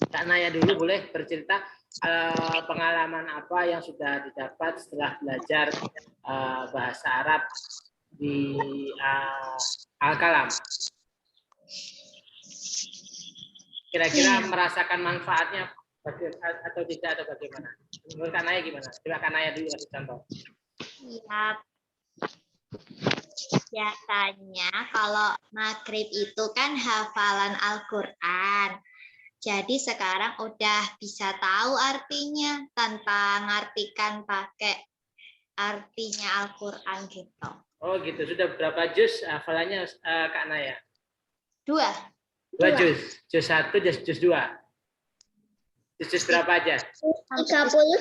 Kak Naya dulu boleh bercerita pengalaman apa yang sudah didapat setelah belajar bahasa Arab di Al-Kalam. Kira-kira merasakan manfaatnya atau tidak atau bagaimana? Menurut Kak Naya gimana? Coba Kak Naya dulu kasih contoh. Ya, biasanya kalau maghrib itu kan hafalan Al-Quran. Jadi sekarang udah bisa tahu artinya tanpa ngartikan pakai artinya Al-Quran gitu. Oh gitu. Sudah berapa juz hafalannya Kak Naya? 2. 2 juz. Juz 1, juz 2. Juz berapa aja? 30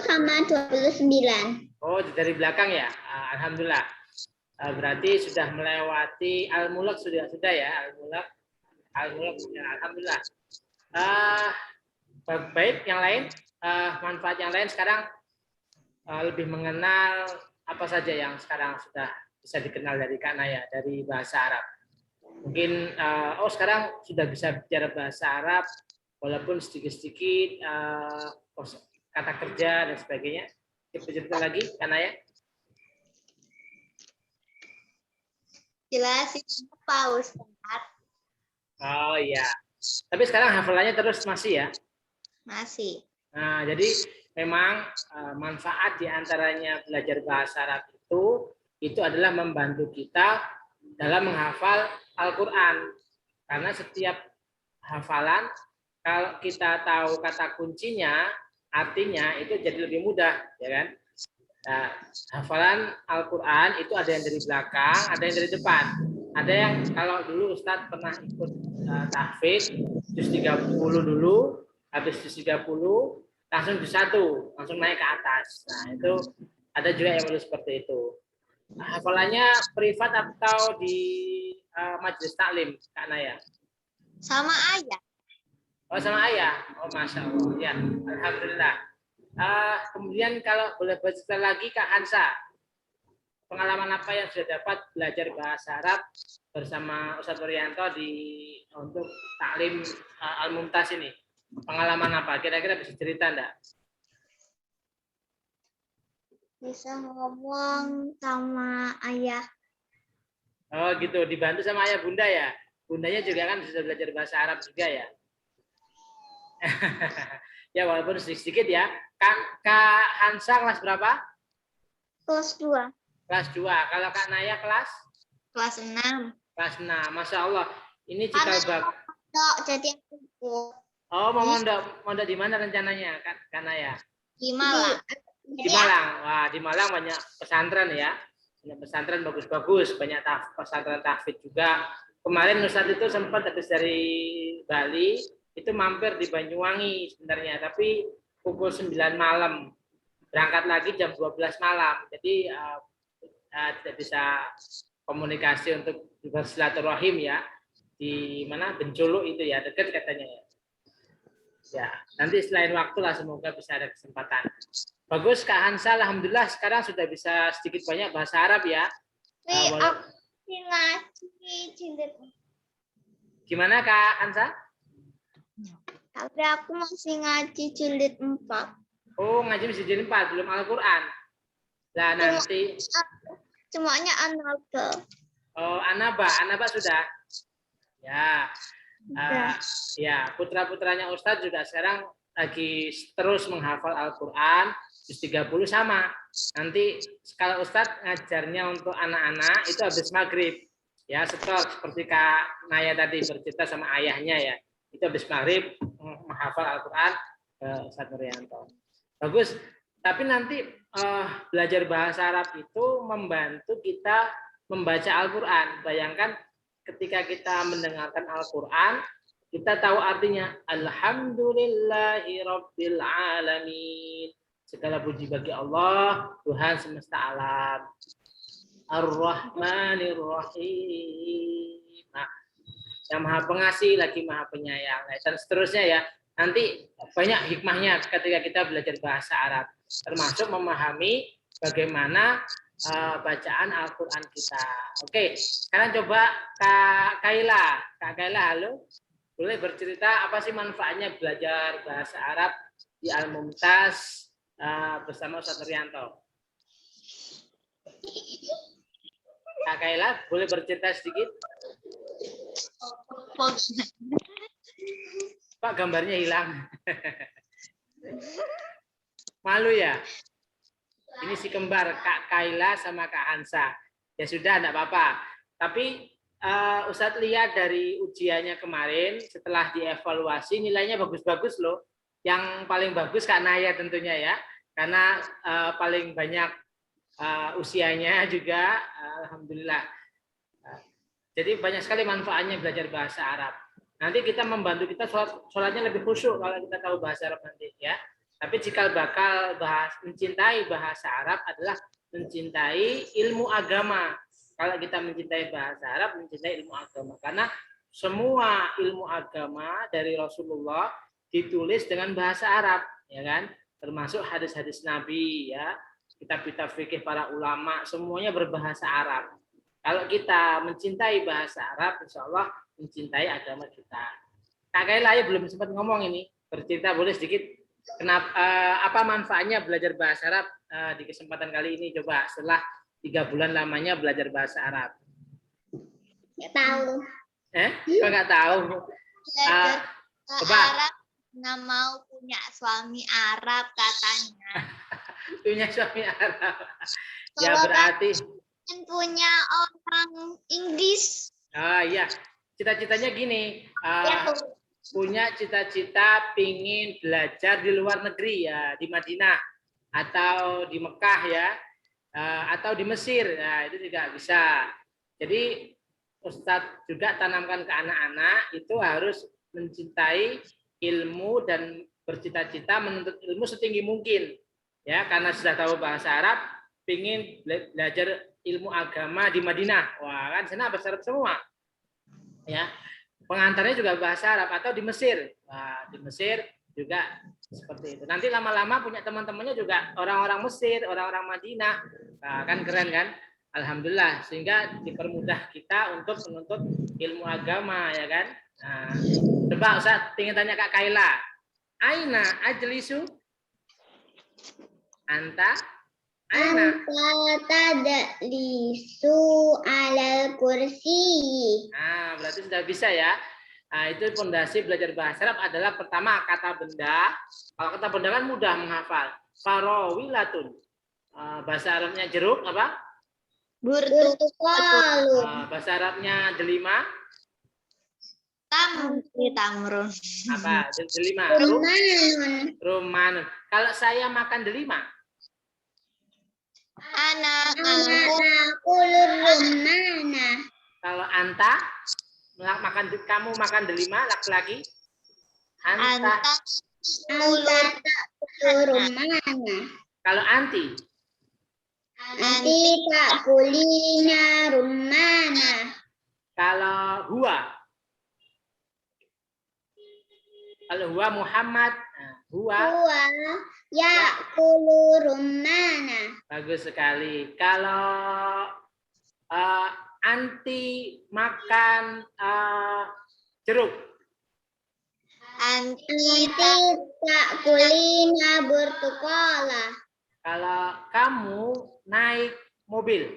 sama 29. Oh, dari belakang ya? Alhamdulillah. Berarti sudah melewati Al-Mulk sudah ya? Al-Mulk sudah. Alhamdulillah. Baik, yang lain, manfaat yang lain sekarang lebih mengenal apa saja yang sekarang sudah bisa dikenal dari Kak Naya, dari bahasa Arab. Mungkin, sekarang sudah bisa bicara bahasa Arab, walaupun sedikit-sedikit kata kerja dan sebagainya. Cerita lagi, Kak Naya? Jelasin apa, Ustaz? Oh iya. Tapi sekarang hafalannya terus masih ya? Masih. Nah, jadi memang manfaat diantaranya belajar bahasa Arab itu adalah membantu kita dalam menghafal Al-Quran. Karena setiap hafalan, kalau kita tahu kata kuncinya, artinya itu jadi lebih mudah, ya kan? Nah, hafalan Al-Quran itu ada yang dari belakang, ada yang dari depan. Ada yang kalau dulu Ustadz pernah ikut tahfidz, juz 30 dulu, habis juz 30, langsung juz 1, langsung naik ke atas. Nah, itu ada juga yang perlu seperti itu. Hafalannya privat atau di majelis taklim, Kak Naya? Sama ayah. Oh, sama ayah. Oh, Masya Allah. Ya, Alhamdulillah. Kemudian kalau boleh bercerita lagi, Kak Hansa, pengalaman apa yang sudah dapat belajar bahasa Arab bersama Ustadz Wuryanto untuk taklim Al-Mumtaz ini? Pengalaman apa? Kira-kira bisa cerita enggak? Bisa ngomong sama ayah. Oh gitu, dibantu sama ayah bunda ya? Bundanya juga kan sudah belajar bahasa Arab juga ya? Ya walaupun sedikit-sedikit ya. Kak Hansa kelas berapa? Kelas 2. Kelas 2. Kalau Kak Naya kelas? Kelas 6. Kelas 6. Masya Allah. Ini cikal bakal. Jadi aku. Oh, mau mondok di mana rencananya, Kak Naya? Di Malang. Di Malang. Wah, di Malang banyak pesantren ya. Banyak pesantren bagus-bagus, banyak pesantren tahfidz juga. Kemarin Ustadz itu sempat habis dari Bali, itu mampir di Banyuwangi sebenarnya, tapi pukul 9 malam. Berangkat lagi jam 12 malam. Jadi tidak bisa komunikasi untuk bersilaturahim ya. Di mana Benculuk itu ya, dekat katanya ya. Ya, nanti selain waktu lah semoga bisa ada kesempatan. Bagus Kak Hansa, alhamdulillah sekarang sudah bisa sedikit banyak bahasa Arab ya. Aku ngaji jilid. Gimana Kak Hansa? Tapi aku masih ngaji jilid 4. Oh, ngaji masih jilid 4, belum Al-Quran. Nah, nanti Semuanya An-Naba. Oh, Anaba sudah. Ya. Ya, putra-putranya Ustadz juga sekarang lagi terus menghafal Al-Quran, juz 30 sama. Nanti kalau Ustadz ngajarnya untuk anak-anak itu habis maghrib. Ya, seperti Kak Naya tadi bercerita sama ayahnya ya. Itu habis maghrib menghafal Al-Quran Ustadz Wuryanto. Bagus. Tapi nanti belajar bahasa Arab itu membantu kita membaca Al-Quran. Bayangkan ketika kita mendengarkan Al-Quran, kita tahu artinya Alhamdulillahirabbil alamin. Segala puji bagi Allah, Tuhan semesta alam. Ar-Rahmanir-Rahim. Nah, yang Maha Pengasih lagi Maha Penyayang. Dan seterusnya ya. Nanti banyak hikmahnya ketika kita belajar bahasa Arab, termasuk memahami bagaimana bacaan Al-Quran kita. Oke, sekarang coba Kak Kaila. Kak Kaila, halo. boleh bercerita apa sih manfaatnya belajar bahasa Arab di Al-Mumtaz bersama Ustaz Nuryanto. Kak Kaila, boleh bercerita sedikit? Pak, gambarnya hilang. Malu ya? Ini si kembar, Kak Kaila sama Kak Hansa. Ya sudah, enggak apa-apa. Tapi Ustadz lihat dari ujiannya kemarin, setelah dievaluasi, nilainya bagus-bagus loh. Yang paling bagus Kak Naya tentunya ya. Karena paling banyak usianya juga, alhamdulillah. Jadi banyak sekali manfaatnya belajar bahasa Arab. Nanti kita membantu kita sholatnya lebih khusyuk kalau kita tahu bahasa Arab nanti ya. Tapi jika bakal mencintai bahasa Arab adalah mencintai ilmu agama. Kalau kita mencintai bahasa Arab, mencintai ilmu agama. Karena semua ilmu agama dari Rasulullah ditulis dengan bahasa Arab, ya kan? Termasuk hadis-hadis Nabi, ya, kitab-kitab fikih para ulama, semuanya berbahasa Arab. Kalau kita mencintai bahasa Arab, insya Allah mencintai agama kita. Kak Kaila belum sempat ngomong ini, bercerita boleh sedikit. Kenapa? Apa manfaatnya belajar bahasa Arab di kesempatan kali ini? Coba setelah 3 bulan lamanya belajar bahasa Arab. Nggak tahu. Kok nggak tahu? Coba. Arab nggak mau punya suami Arab katanya. Punya suami Arab. Ya Kalau berarti. Punya orang Inggris. Iya, cita-citanya gini. Punya cita-cita pingin belajar di luar negeri ya, di Madinah atau di Mekah ya. Atau di Mesir, nah, itu juga bisa. Jadi Ustadz juga tanamkan ke anak-anak itu harus mencintai ilmu dan bercita-cita menuntut ilmu setinggi mungkin, ya karena sudah tahu bahasa Arab, pingin belajar ilmu agama di Madinah, wah kan sana bahasa Arab semua, ya pengantarnya juga bahasa Arab atau di Mesir, wah di Mesir juga seperti itu. Nanti lama-lama punya teman-temannya juga orang-orang Mesir, orang-orang Madinah, nah, kan keren kan? Alhamdulillah, sehingga dipermudah kita untuk menuntut ilmu agama, ya kan? Nah, coba Ustaz, ingin tanya Kak Kaila, Aina ajlisu? Anta? Aina? Anta tadlisu alal kursi. Nah, berarti sudah bisa ya. Nah, itu fondasi belajar bahasa Arab adalah pertama kata benda. Kalau kata benda kan mudah menghafal. Farawilatun. Bahasa Arabnya jeruk apa? Burtukalu. Bahasa Arabnya delima. Tamrun. Apa? Delima. Rumanun. Rumanun. Kalau saya makan delima. Kulur rumana. Kalau anta kamu makan delima laki-laki. Anta rumana. Kalau anti tak kulina rumana. Kalau huwa Muhammad, huwa ya kulur rumana. Bagus sekali. Kalau anti makan jeruk. Anti tak kulina burtukola. Kalau kamu naik mobil,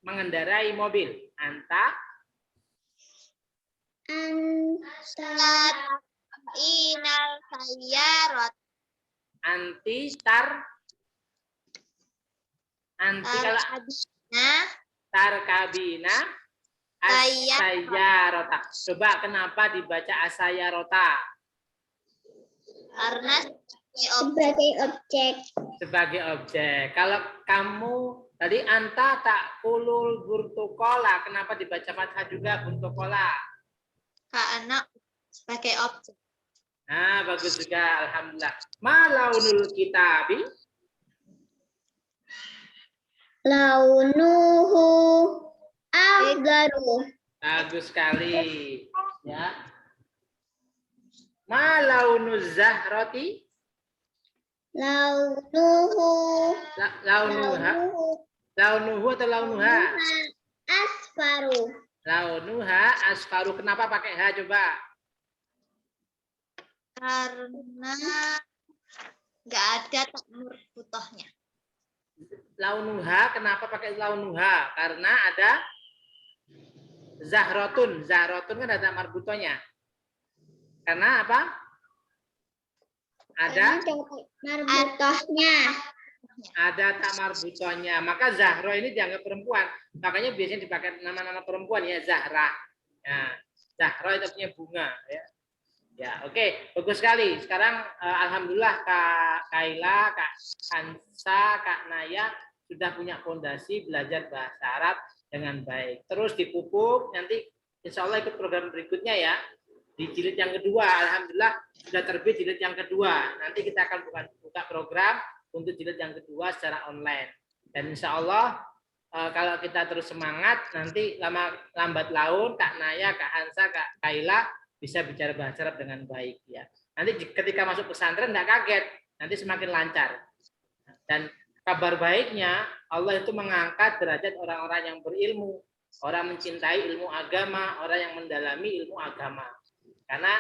mengendarai mobil, anta Inal sayyarat. Anti kalau tarkabina asayyarota. Coba kenapa dibaca asayyarota? Karena sebagai objek. Kalau kamu tadi anta tak kulul burtukola, kenapa dibaca fathah juga burtukola? Karena sebagai objek. Nah, bagus juga, alhamdulillah. Ma launul kitabi? Launuhu afgaru. Bagus sekali. Ya. Ma launuz zahrati? Launuhu Launuhu atau launuha? asfaru. Launuha asfaru. Kenapa pakai H coba? Karena nggak ada tak marbutohnya. Launuha, kenapa pakai launuha? Karena ada zahrotun. Zahrotun kan ada marbutonya. Karena apa? Ada marbutohnya. ada tak marbutohnya. Maka Zahro ini dianggap perempuan. Makanya biasanya dipakai nama-nama perempuan ya, Zahra. Nah, Zahro itu punya bunga ya. Ya, oke, bagus sekali. Sekarang alhamdulillah Kak Kaila, Kak Hansa, Kak Naya sudah punya fondasi belajar bahasa Arab dengan baik. Terus dipupuk, nanti insya Allah ikut program berikutnya ya. Di jilid yang kedua, alhamdulillah sudah terbit jilid yang kedua. Nanti kita akan buka program untuk jilid yang kedua secara online. Dan insya Allah kalau kita terus semangat, nanti lambat laun Kak Naya, Kak Hansa, Kak Kaila bisa bicara bahasa Arab dengan baik ya. Nanti ketika masuk pesantren nggak kaget, nanti semakin lancar. Dan kabar baiknya Allah itu mengangkat derajat orang-orang yang berilmu, orang mencintai ilmu agama, orang yang mendalami ilmu agama. Karena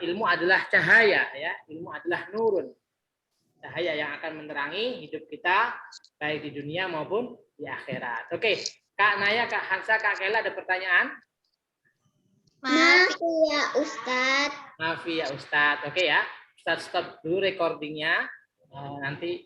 ilmu adalah cahaya ya, ilmu adalah nurun. Cahaya yang akan menerangi hidup kita baik di dunia maupun di akhirat. Oke, Kak Naya, Kak Hansa, Kak Kaila ada pertanyaan? Maaf ya Ustadz. Maaf ya Ustadz. Oke ya. Ustadz stop dulu recordingnya. Nanti